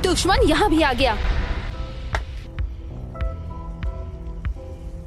दुश्मन यहाँ भी आ गया।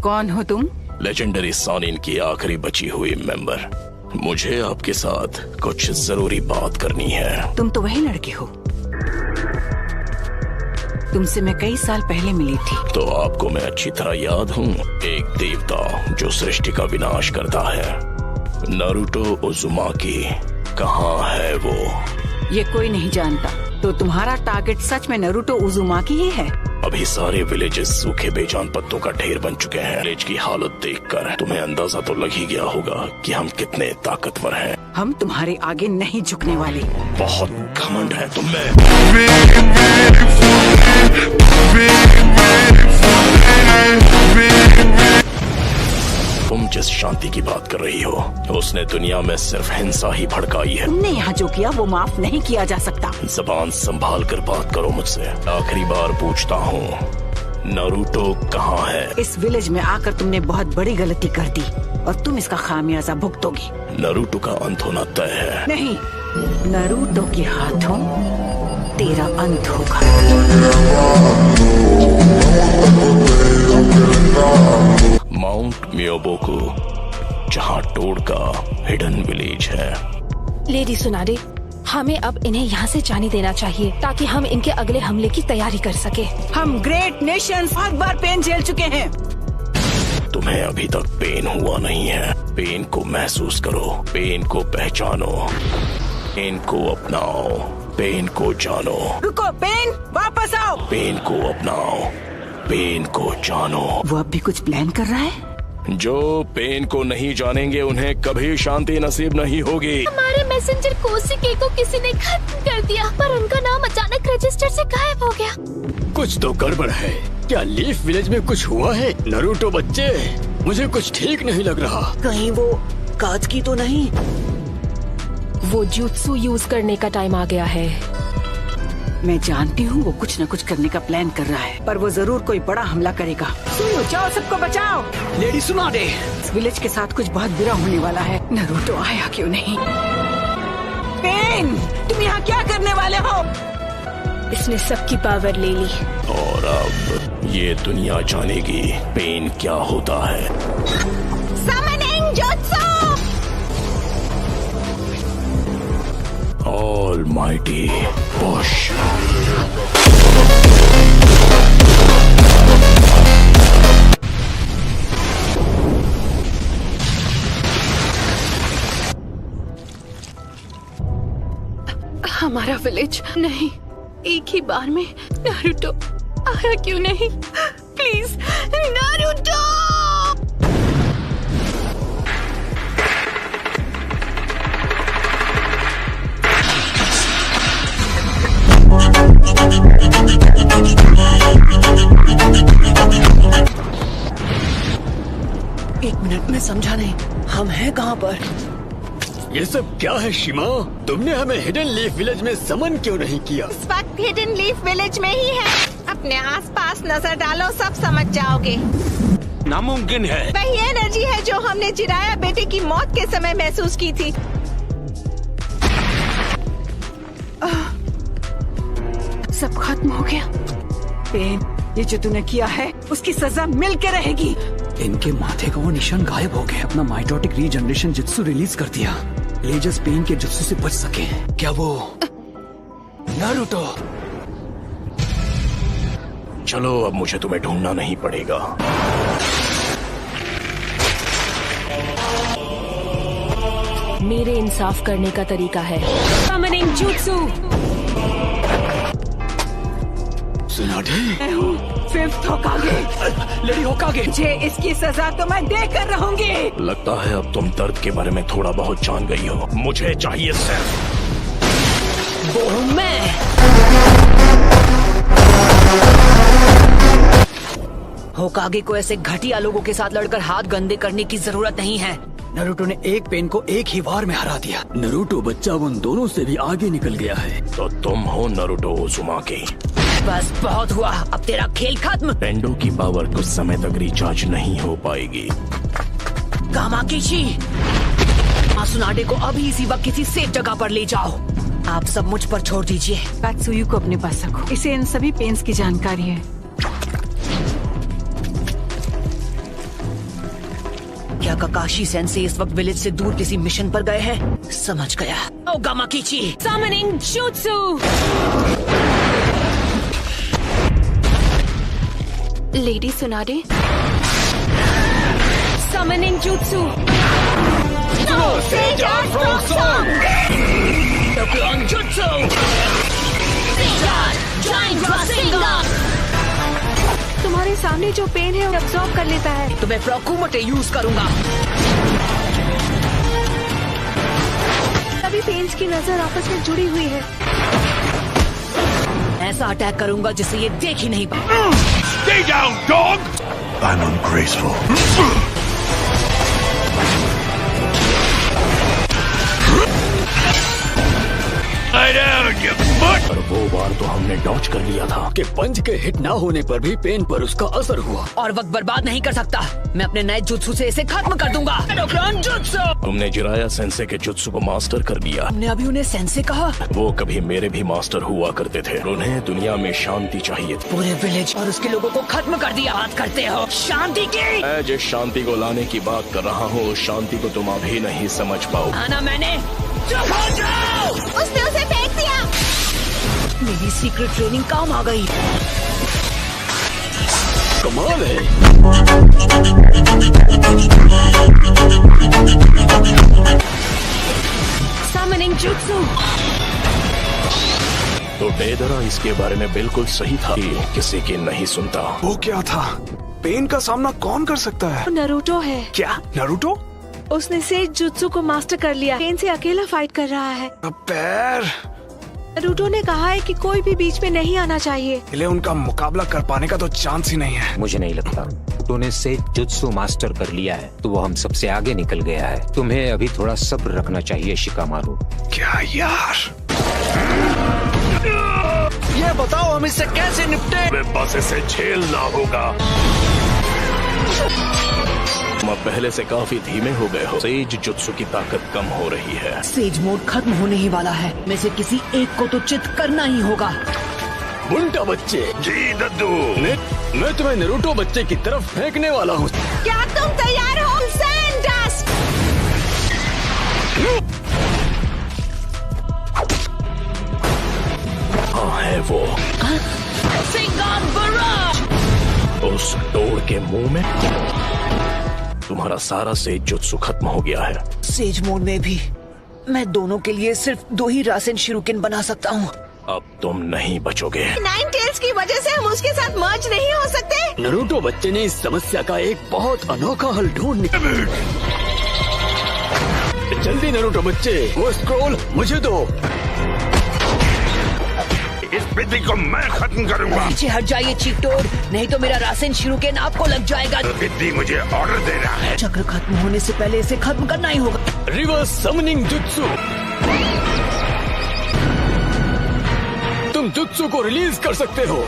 कौन हो तुम? लेजेंडरी सॉनिन की आखिरी बची हुई मेंबर। मुझे आपके साथ कुछ जरूरी बात करनी है। तुम तो वही लड़के हो, तुमसे मैं कई साल पहले मिली थी। तो आपको मैं अच्छी तरह याद हूँ, एक देवता जो सृष्टि का विनाश करता है। नारुतो उज़ुमाकी कहाँ है वो? ये कोई नहीं जानता। तो तुम्हारा टारगेट सच में नारुतो उज़ुमाकी ही है? अभी सारे विलेजेस सूखे बेजान पत्तों का ढेर बन चुके हैं। विलेज की हालत देखकर तुम्हें अंदाजा तो लग ही गया होगा कि हम कितने ताकतवर हैं। हम तुम्हारे आगे नहीं झुकने वाले। बहुत घमंड है तुम में। तुम जिस शांति की बात कर रही हो, उसने दुनिया में सिर्फ हिंसा ही भड़काई है। तुमने यहाँ जो किया वो माफ नहीं किया जा सकता। जबान संभाल कर बात करो मुझसे। आखिरी बार पूछता हूँ, नारुतो कहाँ है? इस विलेज में आकर तुमने बहुत बड़ी गलती कर दी और तुम इसका खामियाजा भुगतोगी। नारुतो का अंत होना तय है। नहीं, नारुतो के हाथों तेरा अंत होगा। माउंट मियोबोकू, जहाँ टोड का हिडन विलेज है। लेडी सुनाडे, हमें अब इन्हें यहाँ से जाने देना चाहिए ताकि हम इनके अगले हमले की तैयारी कर सके। हम ग्रेट नेशन बहुत बार पेन झेल चुके हैं। तुम्हें अभी तक पेन हुआ नहीं है। पेन को महसूस करो, पेन को पहचानो, पेन को अपनाओ, पेन को जानो। रुको पेन, वापस आओ। पेन को अपनाओ, पेन को जानो। वो अब भी कुछ प्लान कर रहा है। जो पेन को नहीं जानेंगे उन्हें कभी शांति नसीब नहीं होगी। हमारे मैसेंजर कोशिके को किसी ने खत्म कर दिया, पर उनका नाम अचानक रजिस्टर से गायब हो गया। कुछ तो गड़बड़ है। क्या लीफ विलेज में कुछ हुआ है? नारुतो बच्चे, मुझे कुछ ठीक नहीं लग रहा। कहीं वो काज की तो नहीं? वो जुत्सु यूज करने का टाइम आ गया है। मैं जानती हूँ वो कुछ न कुछ करने का प्लान कर रहा है, पर वो जरूर कोई बड़ा हमला करेगा। सुनो, जाओ सबको बचाओ। लेडी सुनाडे, इस विलेज के साथ कुछ बहुत बुरा होने वाला है। नारुतो आया क्यों नहीं? पेन, तुम यहाँ क्या करने वाले हो? इसने सबकी पावर ले ली और अब ये दुनिया जानेगी पेन क्या होता है। Summoning jutsu! Almighty push. हमारा विलेज नहीं, एक ही बार में नारुतो आया क्यों नहीं? Please Naruto! एक मिनट में समझा नहीं, हम हैं कहाँ पर? ये सब क्या है शिमा? तुमने हमें हिडन लीफ विलेज में समन क्यों नहीं किया? इस वक्त हिडन लीफ विलेज में ही है। अपने आसपास नजर डालो, सब समझ जाओगे। नामुमकिन है। वही एनर्जी है जो हमने जिराया बेटे की मौत के समय महसूस की थी। सब खत्म हो गया। पेन, ये जो तूने किया है उसकी सजा मिल के रहेगी। इनके माथे का वो निशान गायब हो गया। अपना माइटोटिक रीजनरेशन जुत्सु रिलीज कर दिया। लेजर्स पेन के जुत्सु से बच सके। क्या वो नारुतो? चलो अब मुझे तुम्हें ढूंढना नहीं पड़ेगा। मेरे इंसाफ करने का तरीका है समनिंग जुत्सु। सुनाडे, मैं हूँ फिफ्थ होकागे। लेडी होकागे। मुझे इसकी सजा तो मैं देकर रहूंगी। लगता है अब तुम दर्द के बारे में थोड़ा बहुत जान गई हो। मुझे चाहिए सिर्फ वो हूँ मैं। होकागे को ऐसे घटिया लोगों के साथ लड़कर हाथ गंदे करने की जरूरत नहीं है। नारुतो ने एक पेन को एक ही वार में हरा दिया। नारुतो बच्चा उन दोनों से भी आगे निकल गया है। तो तुम हो नारुतो उज़ुमाकी। बस बहुत हुआ, अब तेरा खेल खत्म। पेंडो की पावर कुछ समय तक रिचार्ज नहीं हो पाएगी। कामाकिशी, मासुनाडे को अभी इसी वक्त किसी सेफ जगह पर ले जाओ। आप सब मुझ पर छोड़ दीजिए। कात्सुयु को अपने पास रखो। इसे इन सभी पेन्स की जानकारी है। क्या काकाशी सेंसे इस वक्त विलेज से दूर किसी मिशन पर गए हैं? समझ गया। ओ Gamakichi. Summoning Jutsu! Lady Tsunade. Summoning Jutsu! Jutsu! तुम्हारे सामने जो पेन है वो एब्जॉर्ब कर लेता है। तो मैं फ्रॉकुमोटे यूज करूंगा। सभी पेन्स की नजर आपस में जुड़ी हुई है। ऐसा अटैक करूंगा जिससे ये देख ही नहीं पाए। Stay down, dog! I'm ungraceful. Lie down, you butt! और वो बार तो हमने डॉच कर लिया था। कि पंच के हिट ना होने पर भी पेन पर उसका असर हुआ। और वक्त बर्बाद नहीं कर सकता। मैं अपने नए जुत्सु से इसे खत्म कर दूंगा। जुत्सु! तुमने जिराया सेंसे के जुत्सु को मास्टर कर लिया। हमने अभी उन्हें सेंसे कहा। वो कभी मेरे भी मास्टर हुआ करते थे। उन्हें दुनिया में शांति चाहिए थी। पूरे विलेज और उसके लोगों को खत्म कर दिया। बात करते हो शांति की? मैं जिस शांति को लाने की बात कर रहा हूँ उस शांति को तुम अभी नहीं समझ पाओ। आना मैंने। चुप हो जाओ! उसने उसे फेंक दिया। मेरी सीक्रेट ट्रेनिंग काम आ गई। कमाल है। Summoning Jutsu! तो डेदरा इसके बारे में बिल्कुल सही था कि किसी की नहीं सुनता। वो क्या था? पेन का सामना कौन कर सकता है? नरूटो है। क्या नरूटो? उसने सेज जुत्सु को मास्टर कर लिया। पेन से अकेला फाइट कर रहा है। पैर नरूटो ने कहा है कि कोई भी बीच में नहीं आना चाहिए। इले उनका मुकाबला कर पाने का तो चांस ही नहीं है। मुझे नहीं लगता। तूने से जुत्सु मास्टर कर लिया है तो वो हम सबसे आगे निकल गया है। तुम्हें अभी थोड़ा सब्र रखना चाहिए शिकामारू। क्या यार? ये बताओ हम इससे कैसे निपटे? मैं बस इसे झेलना होगा। तुम अब पहले से काफी धीमे हो गए हो। सेज जुत्सु की ताकत कम हो रही है। सेज मोड खत्म होने ही वाला है। में से किसी एक को तो चित करना ही होगा। बुंटा बच्चे। जी दद्दू। मैं तुम्हें नरूटो बच्चे की तरफ फेंकने वाला हूँ। क्या तुम तैयार हो? सैंडस्ट! हाँ है वो। उस डोर के मुंह में तुम्हारा सारा सेज जुत्सु खत्म हो गया है। सेज मोड में भी मैं दोनों के लिए सिर्फ 2 ही रासेन शिरुकिन बना सकता हूँ। अब तुम नहीं बचोगे। नाइन टेल्स की वजह से हम उसके साथ मर्ज नहीं हो सकते। नरूटो बच्चे ने इस समस्या का एक बहुत अनोखा हल ढूंढ निकाला। जल्दी नरूटो बच्चे, वो स्क्रॉल मुझे दो। इस बिजली को मैं खत्म करूंगा। पीछे हट जाइए चीटोर, नहीं तो मेरा रासेन शिरुकिन आपको लग जाएगा। बिजली मुझे ऑर्डर दे रहा है। चक्र खत्म होने से पहले इसे खत्म करना ही होगा। Reverse summoning jutsu. तुम जुत्सु को रिलीज कर सकते हो।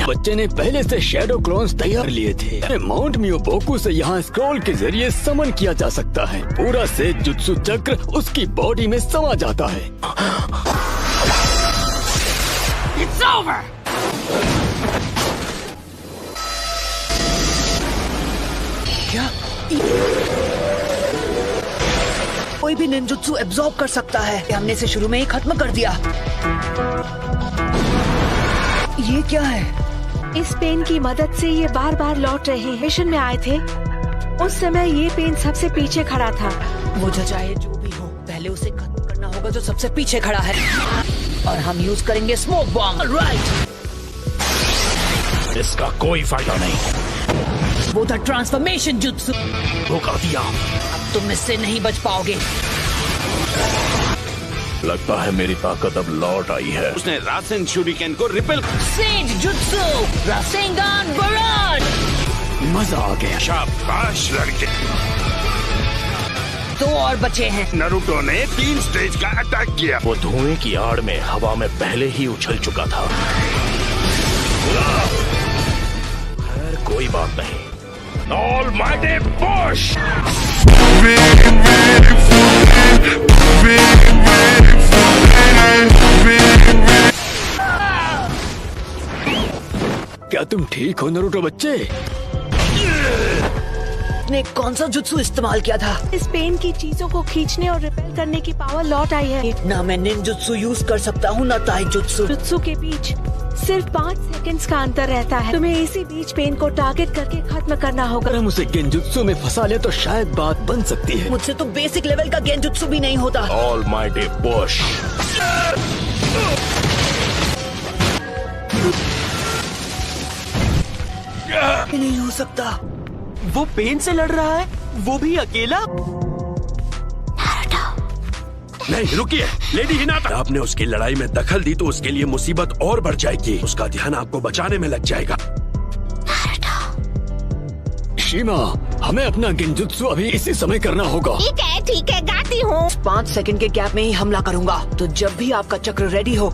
बच्चे ने पहले से शैडो क्लोन्स तैयार लिए थे। माउंट मियोबोकू से यहाँ स्क्रॉल के जरिए समन किया जा सकता है। पूरा से जुत्सु चक्र उसकी बॉडी में समा जाता है। It's over! क्या कोई भी निंजुत्सु एब्जॉर्ब कर सकता है? हमने इसे शुरू में ही खत्म कर दिया। ये क्या है? इस पेन की मदद से ये बार बार लौट रहे हैं। मिशन में आए थे उस समय ये पेन सबसे पीछे खड़ा था। वो चाहे जो भी हो, पहले उसे खत्म करना होगा जो सबसे पीछे खड़ा है। और हम यूज करेंगे स्मोक बॉम्ब। राइट। इसका कोई फायदा नहीं। वो था ट्रांसफॉर्मेशन जुत्सु। धोखा दिया। अब तुम इससे नहीं बच पाओगे। लगता है मेरी ताकत अब लौट आई है। उसने रासेन शूरिकेन को repel. Sage jutsu Rasengan barrage. मजा आ गया। शाबाश लड़के। 2 और बचे हैं। नारुतो ने 3 स्टेज का अटैक किया। वो धुएं की आड़ में हवा में पहले ही उछल चुका था। खैर कोई बात नहीं। Almighty push. क्या तुम ठीक हो नारुतो बच्चे? ने कौन सा जुत्सु इस्तेमाल किया था? इस पेन की चीजों को खींचने और रिपेल करने की पावर लौट आई है। ना मैं निंजुत्सु यूज कर सकता हूँ ना ताइजुत्सु। जुत्सु के बीच सिर्फ 5 सेकंड्स का अंतर रहता है। तुम्हें इसी बीच पेन को टारगेट करके खत्म करना होगा। अगर हम उसे गेंजुत्सु में फंसा ले तो शायद बात बन सकती है। मुझसे तो बेसिक लेवल का गेंजुत्सु भी नहीं होता। Almighty push. नहीं हो सकता। वो पेन से लड़ रहा है, वो भी अकेला। नहीं रुकिए, लेडी हिनाटा। आपने उसकी लड़ाई में दखल दी तो उसके लिए मुसीबत और बढ़ जाएगी। उसका ध्यान आपको बचाने में लग जाएगा। शीमा, हमें अपना गेंजुत्सु अभी इसी समय करना होगा। ठीक है गाती हूँ। 5 सेकंड के गैप में ही हमला करूंगा। तो जब भी आपका चक्र रेडी हो